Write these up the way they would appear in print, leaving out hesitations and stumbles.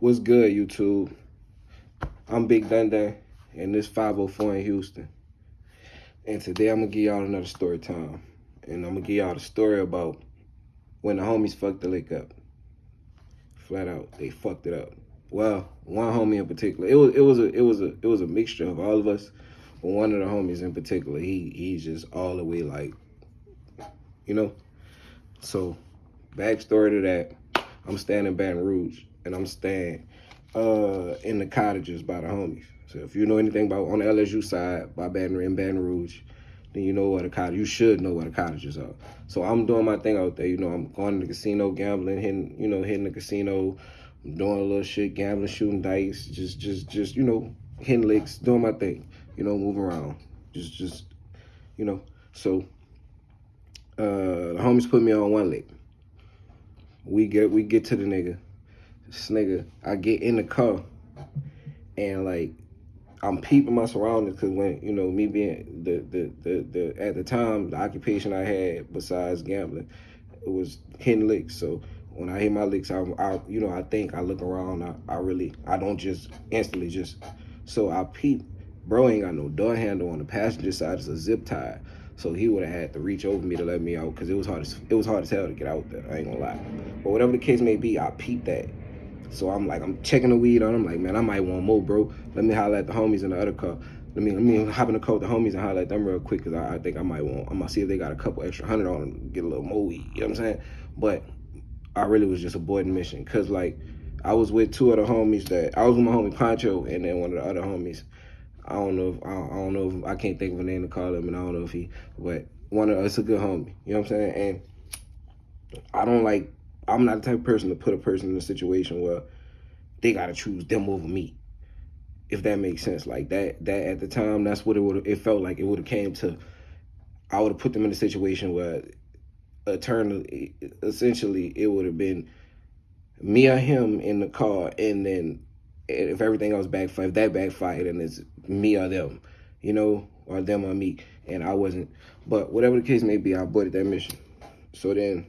What's good, YouTube? I'm Big Dundee, and this 504 in Houston. And today I'm gonna give y'all another story time. And I'm gonna give y'all the story about when the homies fucked the lick up. Flat out, they fucked it up. Well, one homie in particular. It was a mixture of all of us, but one of the homies in particular, he's just all the way like, you know. So, backstory to that, I'm staying in Baton Rouge, and I'm staying in the cottages by the homies. So if you know anything about on the LSU side by Baton Rouge, then you know what you should know what the cottages are. So I'm doing my thing out there. You know, I'm going to the casino, gambling, hitting the casino, doing a little shit, gambling, shooting dice, just hitting licks, doing my thing. You know, moving around, just So the homies put me on one lick. We get to the nigga. This nigga, I get in the car, and like I'm peeping my surroundings, because when me being the at the time the occupation I had besides gambling, it was hitting licks. So when I hit my licks, I think I look around. I don't just instantly so I peep. Bro ain't got no door handle on the passenger side. It's a zip tie. So he would have had to reach over me to let me out, because it was hard as hell to get out there. I ain't gonna lie. But whatever the case may be, I peeped that. So I'm checking the weed on. I'm like, man, I might want more, bro. Let me holler at the homies in the other car. Let me hop in the car with the homies and holler at them real quick, because I think I might want. I'm gonna see if they got a couple extra $100 on them, get a little more weed. You know what I'm saying? But I really was just avoiding mission, because like I was with two other homies I was with my homie Pancho, and then one of the other homies. I don't know if I can't think of a name to call him, and I don't know if but one of us a good homie. You know what I'm saying? And I'm not the type of person to put a person in a situation where they gotta choose them over me, if that makes sense. Like that at the time, that's what it felt like. It would have came to, I would have put them in a situation where essentially it would have been me or him in the car, and then if everything else backfired, if that backfired, then it's me or them, or them or me. And I wasn't. But whatever the case may be, I aborted that mission. So then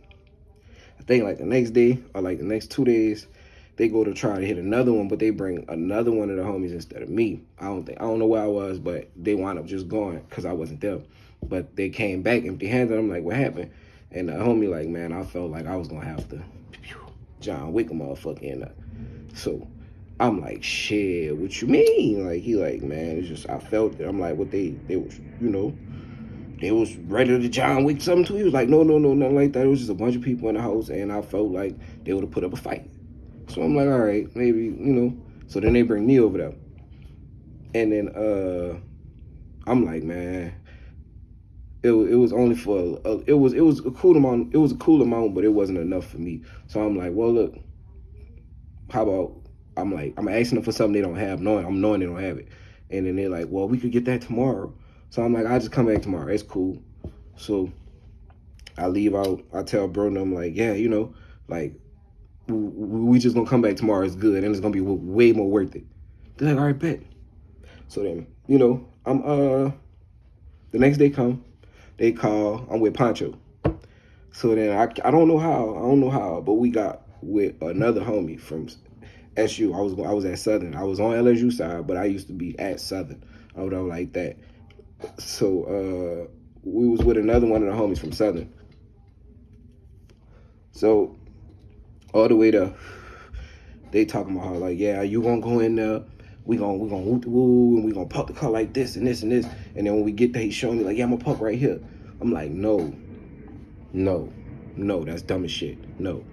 I think like the next day or like the next 2 days, they go to try to hit another one, but they bring another one of the homies instead of me. I don't know where I was, but they wound up just going because I wasn't there. But they came back empty-handed. I'm like, what happened? And the homie like, man, I felt like I was gonna have to John Wick a motherfucker in that. So I'm like, shit, what you mean? Like, he like, man, it's just, I felt it. I'm like, what they was, they was ready to John Wick something too. He was like, no, nothing like that. It was just a bunch of people in the house, and I felt like they would have put up a fight. So I'm like, all right, maybe, So then they bring me over there. And then I'm like, man, it was only for, it was a cool amount. It was a cool amount, but it wasn't enough for me. So I'm like, well, look, how about, I'm asking them for something they don't have, knowing they don't have it. And then they're like, well, we could get that tomorrow. So I'm like, I'll just come back tomorrow. It's cool. So I leave out. I tell bro, and I'm like, yeah, like, we just gonna come back tomorrow. It's good, and it's gonna be way more worth it. They're like, all right, bet. So then, I'm the next day come, they call. I'm with Pancho. So then I don't know how, but we got with another homie from SU. I was at Southern. I was on LSU side, but I used to be at Southern. I was like that. So we was with another one of the homies from Southern. So all the way to, they talking about how like, yeah, you gonna go in there, we gonna woo the woo, and we gonna park the car like this and this and this. And then when we get there, he's showing me like, yeah, I'm gonna park right here. I'm like, no, that's dumb as shit. No.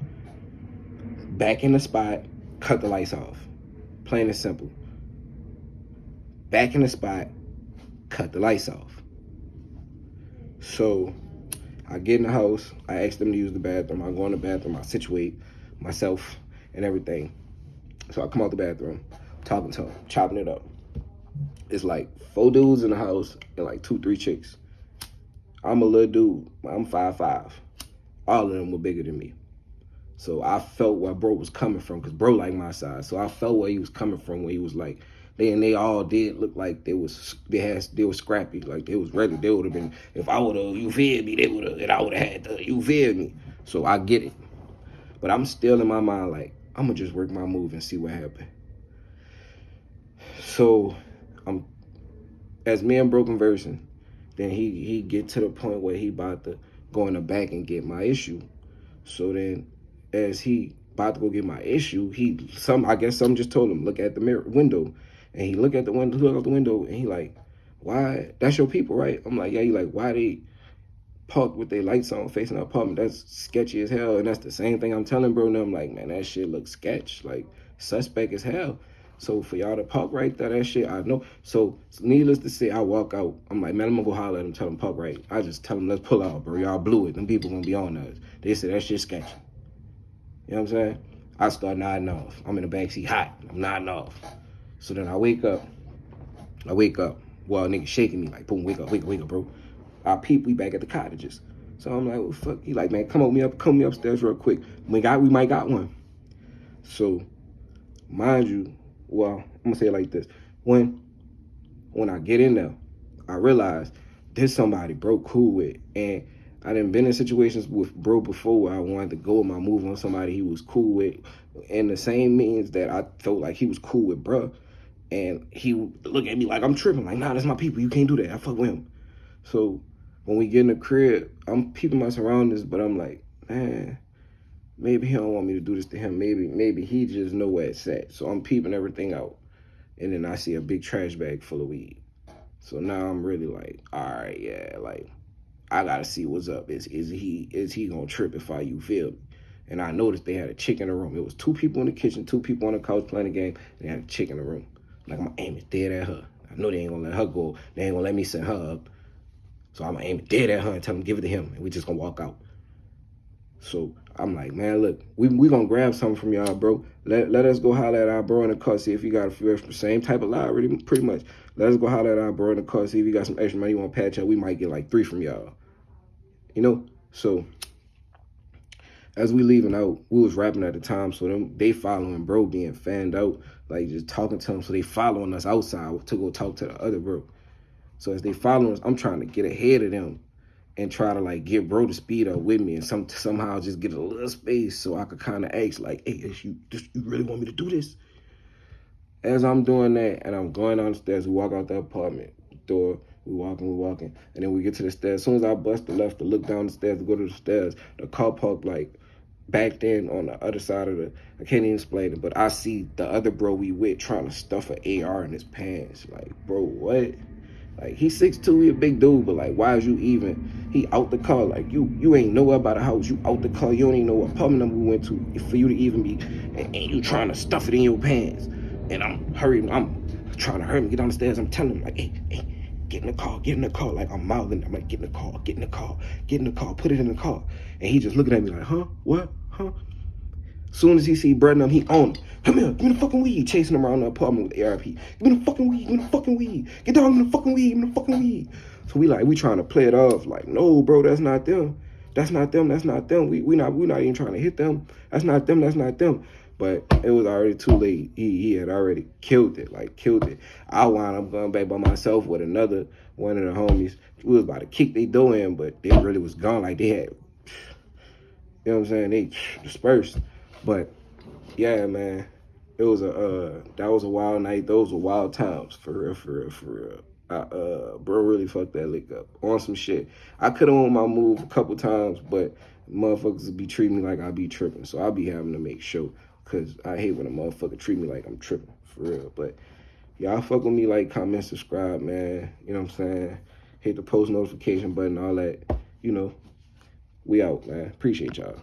Back in the spot, cut the lights off. Plain and simple. Back in the spot, cut the lights off. So I get in the house, I ask them to use the bathroom. I go in the bathroom, I situate myself and everything. So I come out the bathroom, talking to them, chopping it up. It's like 4 dudes in the house and like 2-3 chicks. I'm a little dude. I'm 5'5". All of them were bigger than me. So I felt where bro was coming from, because bro like my size. So I felt where he was coming from, when he was like, they all did look like they were scrappy, like they was ready. They would have been, if I would have, you feel me, I would have had to, you feel me. So I get it. But I'm still in my mind like, I'm gonna just work my move and see what happens. So I'm as me and broken version, then he get to the point where he about to go in the back and get my issue. So then as he about to go get my issue, I guess something just told him, look at the mirror window. And he look out the window and he like, why? That's your people, right? I'm like, yeah. He like, why they parked with their lights on facing the apartment? That's sketchy as hell. And that's the same thing I'm telling bro. And I'm like, man, that shit looks sketch, like suspect as hell. So for y'all to park right there, that shit, I know. So needless to say, I walk out. I'm like, man, I'm gonna go holler at him, tell him park right. I just tell him, let's pull out, bro. Y'all blew it. Them people gonna be on us. They said that shit sketchy. You know what I'm saying? I start nodding off. I'm in the backseat hot. I'm nodding off. So then I wake up. Well, nigga shaking me like, boom, wake up, bro. Our peep, we back at the cottages. So I'm like, well, fuck. He like, man, come me upstairs real quick. We might got one. So, mind you, well, I'm gonna say it like this. When I get in there, I realize there's somebody bro cool with. And I done been in situations with bro before where I wanted to go with my move on somebody he was cool with. And the same means that I felt like he was cool with bro. And he would look at me like I'm tripping. Like, nah, that's my people. You can't do that. I fuck with him. So when we get in the crib, I'm peeping my surroundings, but I'm like, man, maybe he don't want me to do this to him. Maybe he just know where it's at. So I'm peeping everything out. And then I see a big trash bag full of weed. So now I'm really like, all right, yeah, like, I gotta see what's up. Is he gonna trip if you feel me? And I noticed they had a chick in the room. It was 2 people in the kitchen, 2 people on the couch playing the game, and they had a chick in the room. Like, I'm gonna aim it dead at her. I know they ain't gonna let her go. They ain't gonna let me set her up. So I'm gonna aim it dead at her and tell them, give it to him, and we just gonna walk out. So I'm like, man, look, we gonna grab something from y'all, bro. Let us go holler at our bro in the car, see if he got a few extra, same type of lie, really, pretty much. Let us go holler at our bro in the car, see if he got some extra money you wanna patch up. We might get like 3 from y'all. You know? So as we leaving out, we was rapping at the time, so they following bro being fanned out, like just talking to him. So they following us outside to go talk to the other bro. So as they following us, I'm trying to get ahead of them and try to like get bro to speed up with me and somehow just get a little space so I could kind of ask like, hey, you really want me to do this? As I'm doing that and I'm going down the stairs, we walk out the apartment door. We walking, and then we get to the stairs. As soon as I bust the left to look down the stairs to go to the stairs, the car parked like backed in on the other side of I can't even explain it, but I see the other bro we with trying to stuff an AR in his pants. Like, bro, what? Like, he's 6'2", he a big dude, but like, why is you even, he out the car, like, you ain't nowhere about the house, you out the car, you don't even know what apartment number we went to for you to even be, and you trying to stuff it in your pants. And I'm trying to hurry him, get down the stairs, I'm telling him, like, hey, get in the car, like, I'm mouthing, I'm like, get in the car, put it in the car. And he just looking at me like, huh, what, huh? Soon as he see Brett he on him. Come here, give me the fucking weed. Chasing him around the apartment with the ARP. Give me the fucking weed, Get down, give me the fucking weed. So we trying to play it off like, no, bro, that's not them. We not even trying to hit them. That's not them. But it was already too late. He had already killed it. I wound up going back by myself with another one of the homies. We was about to kick their door in, but they really was gone. Like, they had, you know what I'm saying? They dispersed. But yeah, man, it was that was a wild night. Those were wild times, for real. Bro really fucked that lick up on some shit. I could have won my move a couple times, but motherfuckers be treating me like I be tripping. So I be having to make sure, because I hate when a motherfucker treat me like I'm tripping, for real. But y'all fuck with me, like, comment, subscribe, man. You know what I'm saying? Hit the post notification button, all that. You know, we out, man. Appreciate y'all.